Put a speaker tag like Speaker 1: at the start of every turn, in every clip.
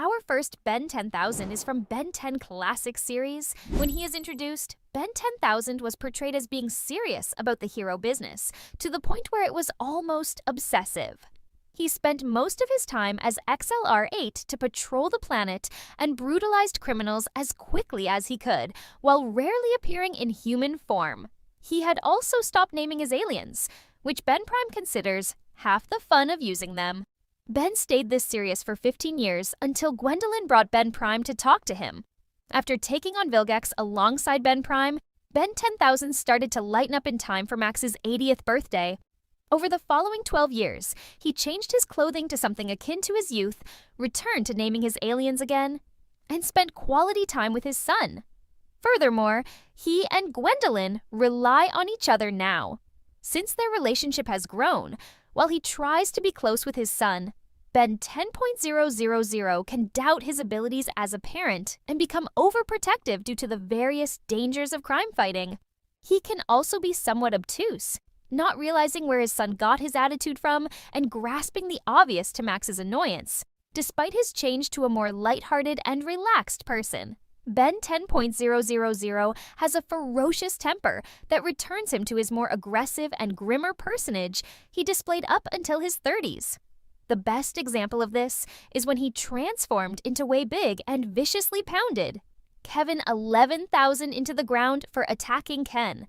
Speaker 1: Our first Ben 10,000 is from Ben 10 Classic series. When he is introduced, Ben 10,000 was portrayed as being serious about the hero business, to the point where it was almost obsessive. He spent most of his time as XLR-8 to patrol the planet and brutalized criminals as quickly as he could, while rarely appearing in human form. He had also stopped naming his aliens, which Ben Prime considers half the fun of using them. Ben stayed this serious for 15 years until Gwendolyn brought Ben Prime to talk to him. After taking on Vilgax alongside Ben Prime, Ben 10,000 started to lighten up in time for Max's 80th birthday. Over the following 12 years, he changed his clothing to something akin to his youth, returned to naming his aliens again, and spent quality time with his son. Furthermore, he and Gwendolyn rely on each other now. Since their relationship has grown, while he tries to be close with his son, Ben 10.000 can doubt his abilities as a parent and become overprotective due to the various dangers of crime fighting. He can also be somewhat obtuse, not realizing where his son got his attitude from and grasping the obvious to Max's annoyance, despite his change to a more lighthearted and relaxed person. Ben 10.000 has a ferocious temper that returns him to his more aggressive and grimmer personage he displayed up until his 30s. The best example of this is when he transformed into Way Big and viciously pounded Kevin 11,000 into the ground for attacking Ken.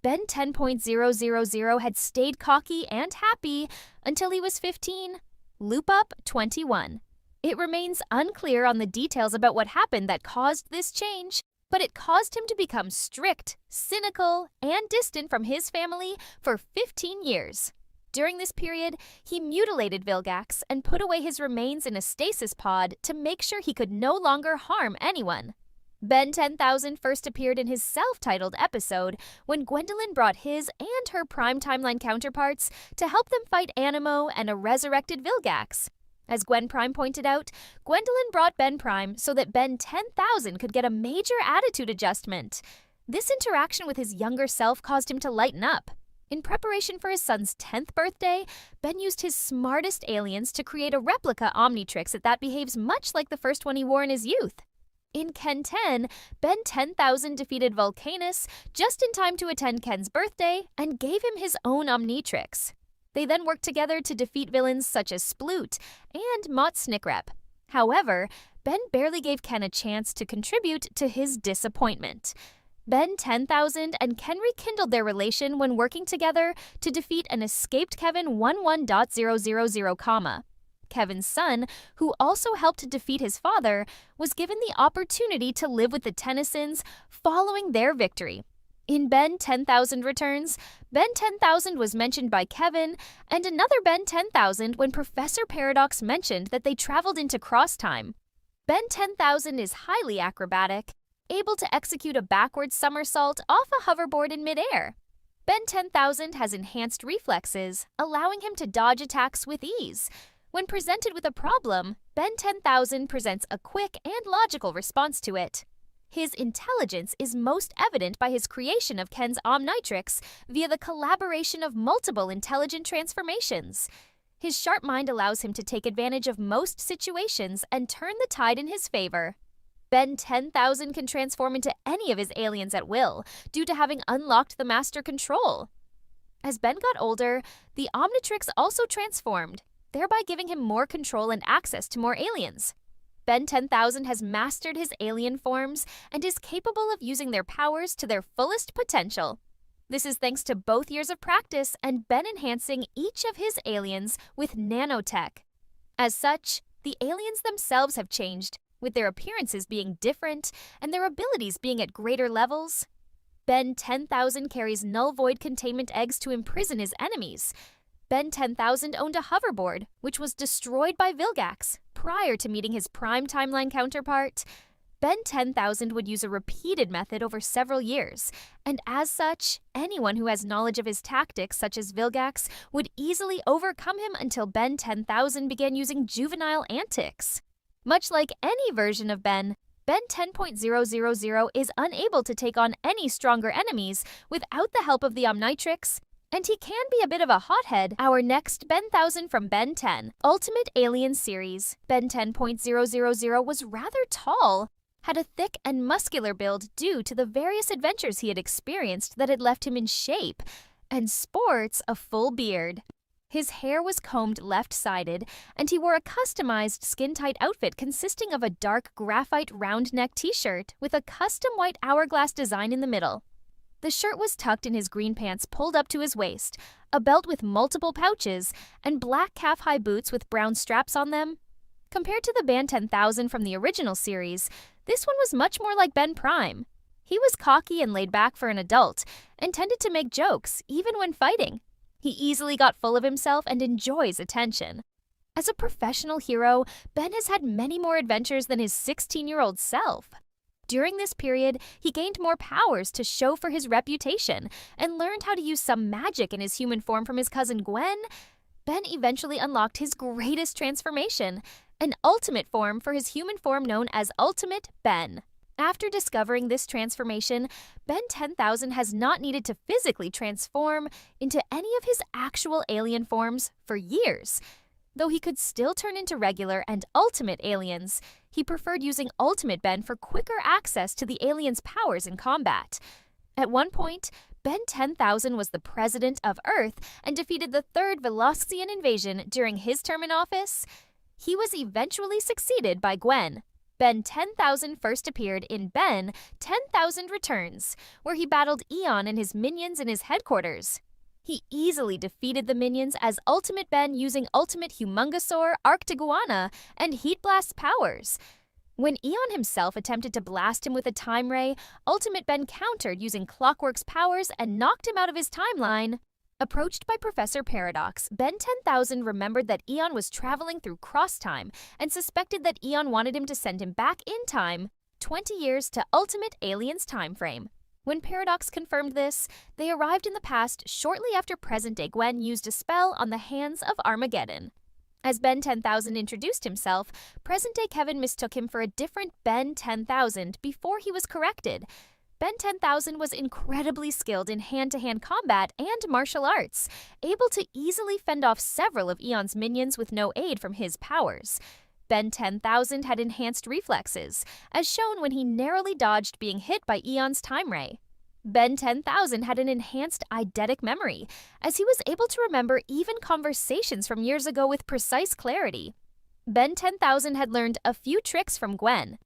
Speaker 1: Ben 10.000 had stayed cocky and happy until he was 15. Loop up 21. It remains unclear on the details about what happened that caused this change, but it caused him to become strict, cynical, and distant from his family for 15 years. During this period, he mutilated Vilgax and put away his remains in a stasis pod to make sure he could no longer harm anyone. Ben 10,000 first appeared in his self-titled episode when Gwendolyn brought his and her Prime Timeline counterparts to help them fight Animo and a resurrected Vilgax. As Gwen Prime pointed out, Gwendolyn brought Ben Prime so that Ben 10,000 could get a major attitude adjustment. This interaction with his younger self caused him to lighten up. In preparation for his son's 10th birthday, Ben used his smartest aliens to create a replica Omnitrix that behaves much like the first one he wore in his youth. In Ken 10, Ben 10,000 defeated Volcanus just in time to attend Ken's birthday and gave him his own Omnitrix. They then worked together to defeat villains such as Sploot and Mott Snickrep. However, Ben barely gave Ken a chance to contribute to his disappointment. Ben 10,000 and Ken rekindled their relation when working together to defeat an escaped Kevin 11.000, Kevin's son, who also helped to defeat his father, was given the opportunity to live with the Tennysons following their victory. In Ben 10,000 Returns, Ben 10,000 was mentioned by Kevin, and another Ben 10,000 when Professor Paradox mentioned that they traveled into cross-time. Ben 10,000 is highly acrobatic, able to execute a backwards somersault off a hoverboard in midair. Ben 10,000 has enhanced reflexes, allowing him to dodge attacks with ease. When presented with a problem, Ben 10,000 presents a quick and logical response to it. His intelligence is most evident by his creation of Ken's Omnitrix via the collaboration of multiple intelligent transformations. His sharp mind allows him to take advantage of most situations and turn the tide in his favor. Ben 10,000 can transform into any of his aliens at will due to having unlocked the Master Control. As Ben got older, the Omnitrix also transformed, thereby giving him more control and access to more aliens. Ben 10,000 has mastered his alien forms and is capable of using their powers to their fullest potential. This is thanks to both years of practice and Ben enhancing each of his aliens with nanotech. As such, the aliens themselves have changed, with their appearances being different and their abilities being at greater levels. Ben 10,000 carries null void containment eggs to imprison his enemies. Ben 10,000 owned a hoverboard, which was destroyed by Vilgax prior to meeting his Prime Timeline counterpart. Ben 10,000 would use a repeated method over several years, and as such, anyone who has knowledge of his tactics, such as Vilgax, would easily overcome him until Ben 10,000 began using juvenile antics. Much like any version of Ben, Ben 10.000 is unable to take on any stronger enemies without the help of the Omnitrix And he can be a bit of a hothead. Our next Ben 1000 from Ben 10, Ultimate Alien Series. Ben 10.000 was rather tall, had a thick and muscular build due to the various adventures he had experienced that had left him in shape, and sports a full beard. His hair was combed left-sided, and he wore a customized skin-tight outfit consisting of a dark graphite round-neck t-shirt with a custom white hourglass design in the middle. The shirt was tucked in his green pants pulled up to his waist, a belt with multiple pouches, and black calf-high boots with brown straps on them. Compared to the Ben 10,000 from the original series, this one was much more like Ben Prime. He was cocky and laid back for an adult, and tended to make jokes, even when fighting. He easily got full of himself and enjoys attention. As a professional hero, Ben has had many more adventures than his 16-year-old self. During this period, he gained more powers to show for his reputation and learned how to use some magic in his human form from his cousin Gwen. Ben eventually unlocked his greatest transformation, an ultimate form for his human form known as Ultimate Ben. After discovering this transformation, Ben 10,000 has not needed to physically transform into any of his actual alien forms for years. Though he could still turn into regular and ultimate aliens, he preferred using Ultimate Ben for quicker access to the aliens' powers in combat. At one point, Ben 10,000 was the president of Earth and defeated the third Velocian invasion during his term in office. He was eventually succeeded by Gwen. Ben 10,000 first appeared in Ben 10,000 Returns, where he battled Eon and his minions in his headquarters. He easily defeated the minions as Ultimate Ben using Ultimate Humongosaur, Arctiguana, and Heat Blast powers. When Eon himself attempted to blast him with a time ray, Ultimate Ben countered using Clockwork's powers and knocked him out of his timeline. Approached by Professor Paradox, Ben 10,000 remembered that Eon was traveling through cross-time and suspected that Eon wanted him to send him back in time 20 years to Ultimate Alien's time frame. When Paradox confirmed this, they arrived in the past shortly after present-day Gwen used a spell on the hands of Armageddon. As Ben 10,000 introduced himself, present-day Kevin mistook him for a different Ben 10,000 before he was corrected. Ben 10,000 was incredibly skilled in hand-to-hand combat and martial arts, able to easily fend off several of Eon's minions with no aid from his powers. Ben 10,000 had enhanced reflexes, as shown when he narrowly dodged being hit by Eon's time ray. Ben 10,000 had an enhanced eidetic memory, as he was able to remember even conversations from years ago with precise clarity. Ben 10,000 had learned a few tricks from Gwen,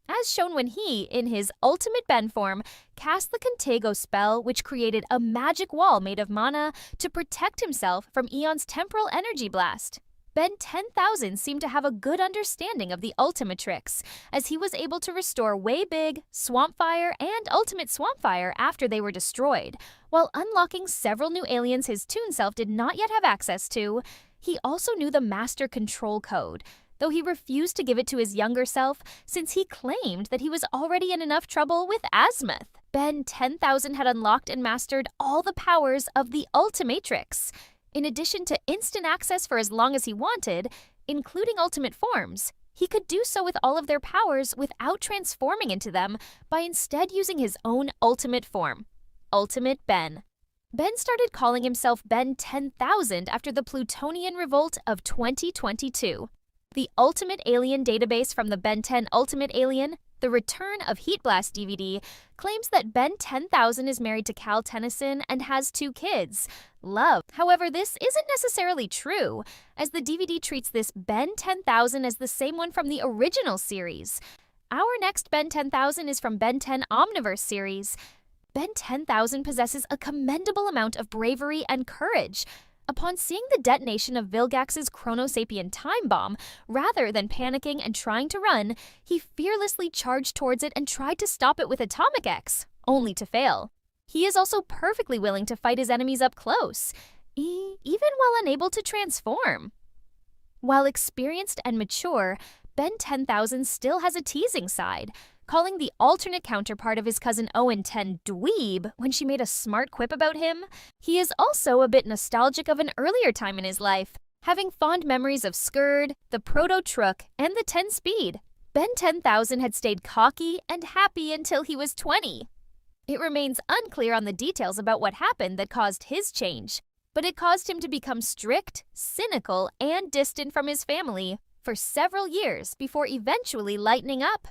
Speaker 1: as shown when he, in his Ultimate Ben form, cast the Contago spell, which created a magic wall made of mana to protect himself from Eon's temporal energy blast. Ben 10,000 seemed to have a good understanding of the Ultimate tricks, as he was able to restore Way Big, Swampfire, and Ultimate Swampfire after they were destroyed, while unlocking several new aliens his Toon Self did not yet have access to. He also knew the Master Control Code, though he refused to give it to his younger self since he claimed that he was already in enough trouble with Azimuth. Ben 10,000 had unlocked and mastered all the powers of the Ultimatrix. In addition to instant access for as long as he wanted, including ultimate forms, he could do so with all of their powers without transforming into them by instead using his own ultimate form, Ultimate Ben. Ben started calling himself Ben 10,000 after the Plutonian Revolt of 2022. The Ultimate Alien database from the Ben 10 Ultimate Alien, The Return of Heat Blast DVD, claims that Ben 10,000 is married to Cal Tennyson and has 2 kids. Love. However, this isn't necessarily true, as the DVD treats this Ben 10,000 as the same one from the original series. Our next Ben 10,000 is from Ben 10 Omniverse series. Ben 10,000 possesses a commendable amount of bravery and courage. Upon seeing the detonation of Vilgax's Chronosapien time bomb, rather than panicking and trying to run, he fearlessly charged towards it and tried to stop it with Atomic X, only to fail. He is also perfectly willing to fight his enemies up close, even while unable to transform. While experienced and mature, Ben 10,000 still has a teasing side, calling the alternate counterpart of his cousin Owen 10 dweeb when she made a smart quip about him. He is also a bit nostalgic of an earlier time in his life, having fond memories of Skurd, the Proto-Trook, and the 10 Speed. Ben 10,000 had stayed cocky and happy until he was 20. It remains unclear on the details about what happened that caused his change, but it caused him to become strict, cynical, and distant from his family for several years before eventually lightening up.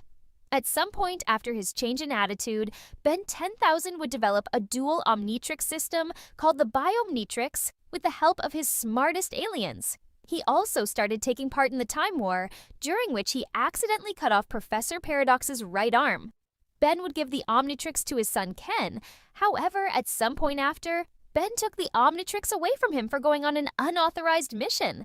Speaker 1: At some point after his change in attitude, Ben 10,000 would develop a dual Omnitrix system called the Biomnitrix with the help of his smartest aliens. He also started taking part in the Time War, during which he accidentally cut off Professor Paradox's right arm. Ben would give the Omnitrix to his son Ken. However, at some point after, Ben took the Omnitrix away from him for going on an unauthorized mission.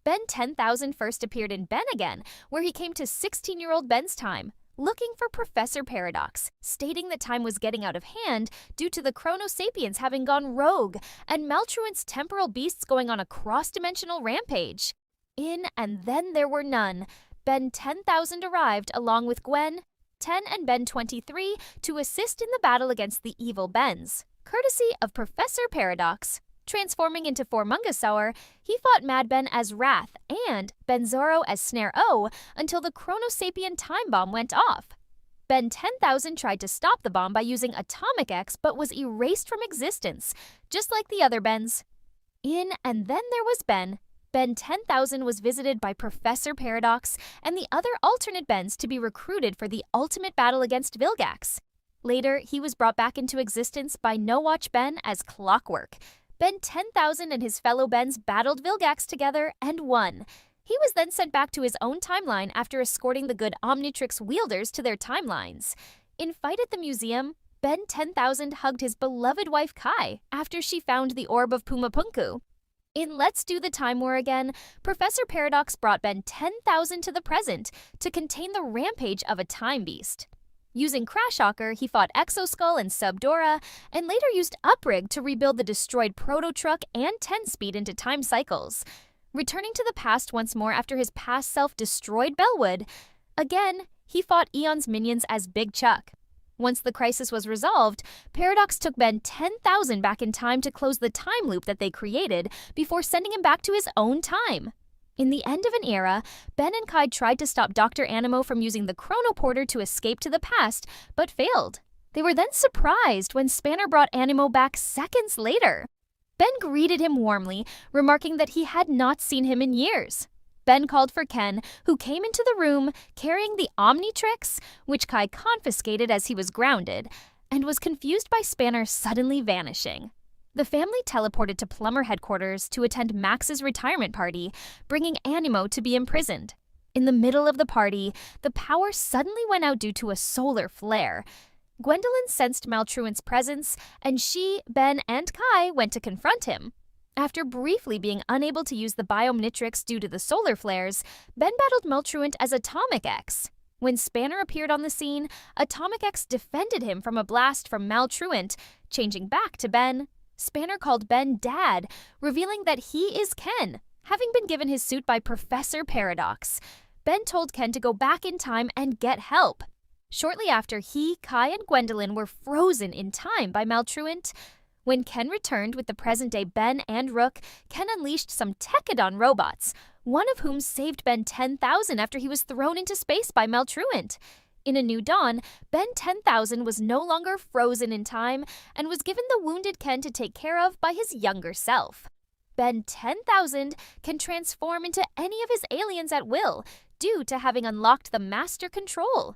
Speaker 1: Ben 10,000 first appeared in Ben Again, where he came to 16-year-old Ben's time, looking for Professor Paradox, stating that time was getting out of hand due to the Chronosapiens having gone rogue and Maltruant's temporal beasts going on a cross-dimensional rampage. In And Then There Were None, Ben 10,000 arrived along with Gwen, 10 and Ben 23 to assist in the battle against the evil Bens, courtesy of Professor Paradox. Transforming into Formungasaur, he fought Mad Ben as Wrath and Benzoro as Snare O until the Chronosapien time bomb went off. Ben 10,000 tried to stop the bomb by using Atomic X but was erased from existence, just like the other Bens. In And Then There Was Ben, Ben 10,000 was visited by Professor Paradox and the other alternate Bens to be recruited for the ultimate battle against Vilgax. Later, he was brought back into existence by No Watch Ben as Clockwork. Ben 10,000 and his fellow Bens battled Vilgax together and won. He was then sent back to his own timeline after escorting the good Omnitrix wielders to their timelines. In Fight at the Museum, Ben 10,000 hugged his beloved wife Kai after she found the Orb of Pumapunku. In Let's Do the Time War Again, Professor Paradox brought Ben 10,000 to the present to contain the rampage of a time beast. Using Crashhawker, he fought Exoskull and Subdora, and later used Uprig to rebuild the destroyed Proto-Truck and 10-Speed into time cycles. Returning to the past once more after his past self destroyed Bellwood, again, he fought Eon's minions as Big Chuck. Once the crisis was resolved, Paradox took Ben 10,000 back in time to close the time loop that they created before sending him back to his own time. In the end of an era, Ben and Kai tried to stop Dr. Animo from using the Chronoporter to escape to the past, but failed. They were then surprised when Spanner brought Animo back seconds later. Ben greeted him warmly, remarking that he had not seen him in years. Ben called for Ken, who came into the room carrying the Omnitrix, which Kai confiscated as he was grounded, and was confused by Spanner suddenly vanishing. The family teleported to Plumber headquarters to attend Max's retirement party, bringing Animo to be imprisoned. In the middle of the party, the power suddenly went out due to a solar flare. Gwendolyn sensed Maltruant's presence, and she, Ben, and Kai went to confront him. After briefly being unable to use the Biomnitrix due to the solar flares, Ben battled Maltruant as Atomic X. When Spanner appeared on the scene, Atomic X defended him from a blast from Maltruant, changing back to Ben. Spanner called Ben Dad, revealing that he is Ken, having been given his suit by Professor Paradox. Ben told Ken to go back in time and get help. Shortly after, he, Kai, and Gwendolyn were frozen in time by Maltruant. When Ken returned with the present-day Ben and Rook, Ken unleashed some Techodon robots, one of whom saved Ben 10,000 after he was thrown into space by Maltruant. In A New Dawn, Ben 10,000 was no longer frozen in time and was given the wounded Ken to take care of by his younger self. Ben 10,000 can transform into any of his aliens at will due to having unlocked the Master Control.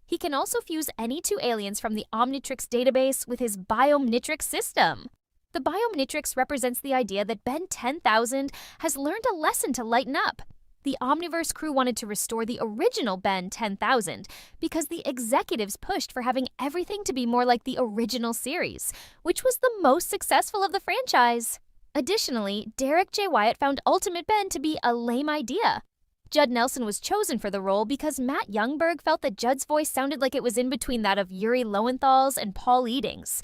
Speaker 1: He can also fuse any two aliens from the Omnitrix database with his Biomnitrix system. The Biomnitrix represents the idea that Ben 10,000 has learned a lesson to lighten up. The Omniverse crew wanted to restore the original Ben 10,000 because the executives pushed for having everything to be more like the original series, which was the most successful of the franchise. Additionally, Derek J. Wyatt found Ultimate Ben to be a lame idea. Judd Nelson was chosen for the role because Matt Youngberg felt that Judd's voice sounded like it was in between that of Yuri Lowenthal's and Paul Eading's.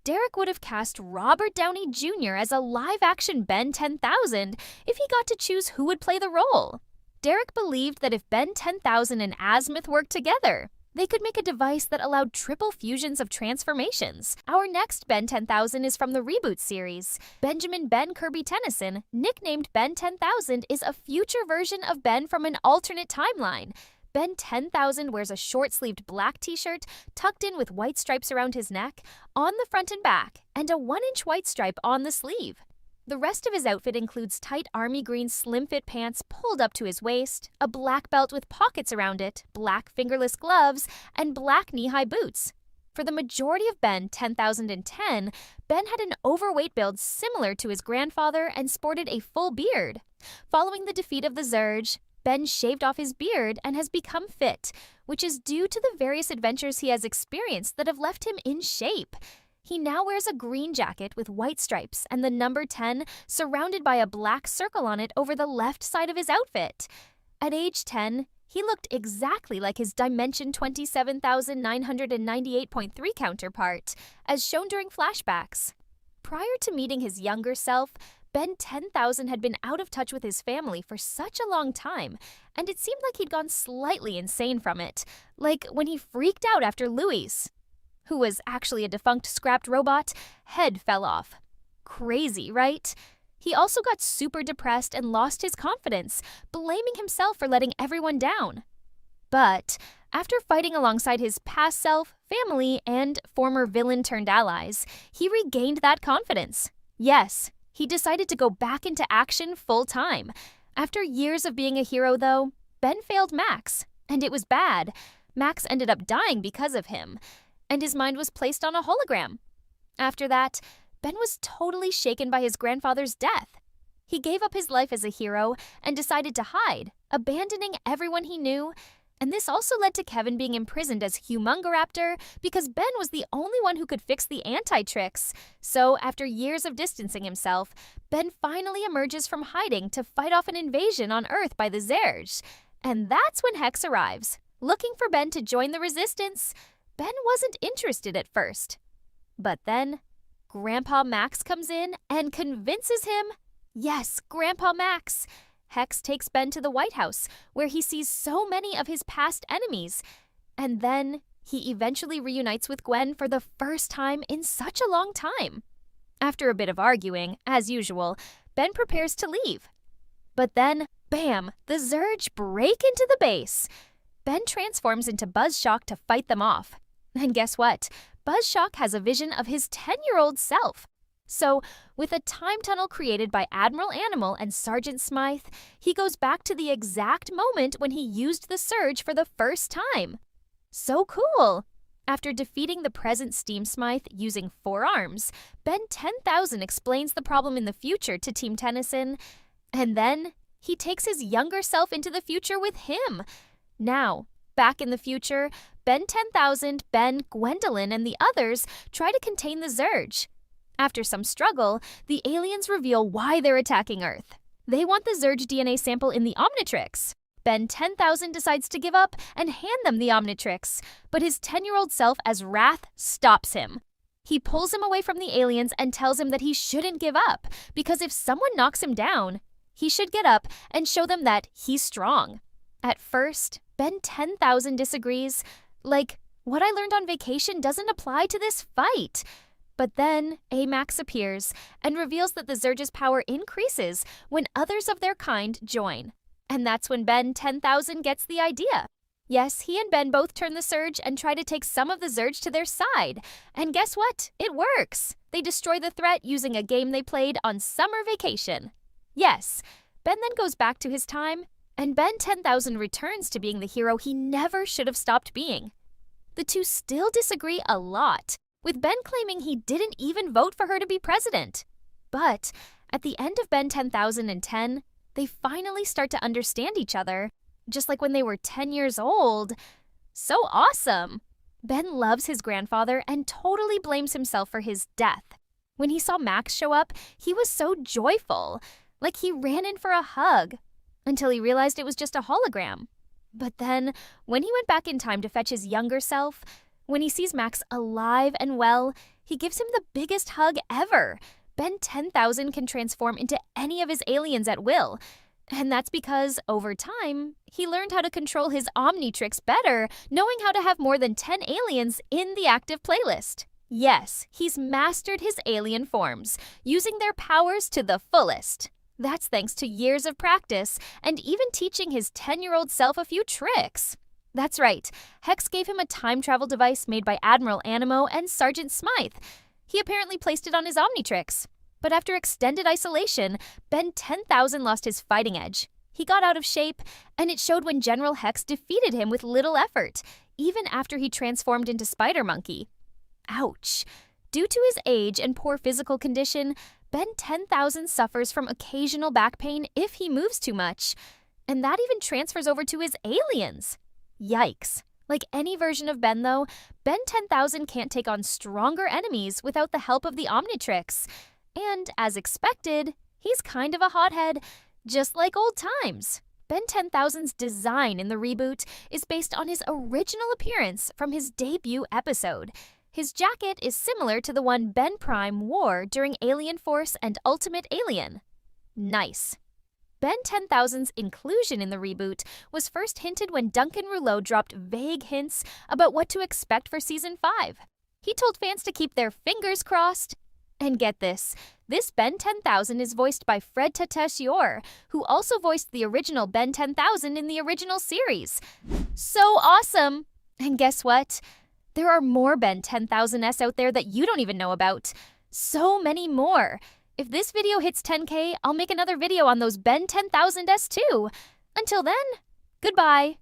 Speaker 1: Derek would have cast Robert Downey Jr. as a live-action Ben 10,000 if he got to choose who would play the role. Derek believed that if Ben 10,000 and Azimuth worked together, they could make a device that allowed triple fusions of transformations. Our next Ben 10,000 is from the Reboot series. Benjamin Ben Kirby Tennyson, nicknamed Ben 10,000, is a future version of Ben from an alternate timeline. Ben 10,000 wears a short-sleeved black t-shirt tucked in with white stripes around his neck, on the front and back, and a 1-inch white stripe on the sleeve. The rest of his outfit includes tight army green slim-fit pants pulled up to his waist, a black belt with pockets around it, black fingerless gloves, and black knee-high boots. For the majority of Ben 10,010, Ben had an overweight build similar to his grandfather and sported a full beard. Following the defeat of the Zurge, Ben shaved off his beard and has become fit, which is due to the various adventures he has experienced that have left him in shape. He now wears a green jacket with white stripes and the number 10 surrounded by a black circle on it over the left side of his outfit. At age 10, he looked exactly like his Dimension 27,998.3 counterpart, as shown during flashbacks. Prior to meeting his younger self, Ben 10,000 had been out of touch with his family for such a long time, and it seemed like he'd gone slightly insane from it, like when he freaked out after Louis, who was actually a defunct scrapped robot, head fell off. Crazy, right? He also got super depressed and lost his confidence, blaming himself for letting everyone down. But after fighting alongside his past self, family, and former villain-turned-allies, he regained that confidence. Yes, he decided to go back into action full-time. After years of being a hero, though, Ben failed Max, and it was bad. Max ended up dying because of him, and his mind was placed on a hologram. After that, Ben was totally shaken by his grandfather's death. He gave up his life as a hero and decided to hide, abandoning everyone he knew. And this also led to Kevin being imprisoned as Humungaraptor because Ben was the only one who could fix the anti-tricks. So after years of distancing himself, Ben finally emerges from hiding to fight off an invasion on Earth by the Zerge. And that's when Hex arrives, looking for Ben to join the resistance. Ben wasn't interested at first. But then Grandpa Max comes in and convinces him. Yes, Grandpa Max. Hex takes Ben to the White House, where he sees so many of his past enemies. And then he eventually reunites with Gwen for the first time in such a long time. After a bit of arguing, as usual, Ben prepares to leave. But then, bam, the Zurge break into the base. Ben transforms into Buzzshock to fight them off. And guess what? Buzzshock has a vision of his 10-year-old self. So, with a time tunnel created by Admiral Animal and Sergeant Smythe, he goes back to the exact moment when he used the Surge for the first time. So cool! After defeating the present Steam Smythe using 4 arms, Ben 10,000 explains the problem in the future to Team Tennyson, and then he takes his younger self into the future with him. Now, back in the future, Ben 10,000, Ben, Gwendolyn, and the others try to contain the Zurge. After some struggle, the aliens reveal why they're attacking Earth. They want the Zurge DNA sample in the Omnitrix. Ben 10,000 decides to give up and hand them the Omnitrix, but his 10-year-old self as Wrath stops him. He pulls him away from the aliens and tells him that he shouldn't give up, because if someone knocks him down, he should get up and show them that he's strong. At first, Ben 10,000 disagrees. Like, what I learned on vacation doesn't apply to this fight. But then Amax appears and reveals that the Zurge's power increases when others of their kind join. And that's when Ben 10,000 gets the idea. Yes, he and Ben both turn the Surge and try to take some of the Zurge to their side. And guess what? It works. They destroy the threat using a game they played on summer vacation. Yes, Ben then goes back to his time, and Ben 10,000 returns to being the hero he never should have stopped being. The two still disagree a lot, with Ben claiming he didn't even vote for her to be president. But at the end of Ben 10,010, they finally start to understand each other, just like when they were 10 years old. So awesome! Ben loves his grandfather and totally blames himself for his death. When he saw Max show up, he was so joyful, like he ran in for a hug, until he realized it was just a hologram. But then, when he went back in time to fetch his younger self, when he sees Max alive and well, he gives him the biggest hug ever. Ben 10,000 can transform into any of his aliens at will. And that's because, over time, he learned how to control his Omnitrix better, knowing how to have more than 10 aliens in the active playlist. Yes, he's mastered his alien forms, using their powers to the fullest. That's thanks to years of practice and even teaching his 10-year-old self a few tricks. That's right. Hex gave him a time travel device made by Admiral Animo and Sergeant Smythe. He apparently placed it on his Omnitrix. But after extended isolation, Ben 10,000 lost his fighting edge. He got out of shape, and it showed when General Hex defeated him with little effort, even after he transformed into Spider Monkey. Ouch. Due to his age and poor physical condition, Ben 10,000 suffers from occasional back pain if he moves too much. And that even transfers over to his aliens. Yikes. Like any version of Ben, though, Ben 10,000 can't take on stronger enemies without the help of the Omnitrix. And, as expected, he's kind of a hothead, just like old times. Ben 10,000's design in the reboot is based on his original appearance from his debut episode. His jacket is similar to the one Ben Prime wore during Alien Force and Ultimate Alien. Nice. Ben 10,000's inclusion in the reboot was first hinted when Duncan Rouleau dropped vague hints about what to expect for Season 5. He told fans to keep their fingers crossed. And get this Ben 10,000 is voiced by Fred Tatasciore, who also voiced the original Ben 10,000 in the original series. So awesome! And guess what? There are more Ben 10,000s out there that you don't even know about. So many more. If this video hits 10K, I'll make another video on those Ben 10,000s too. Until then, goodbye.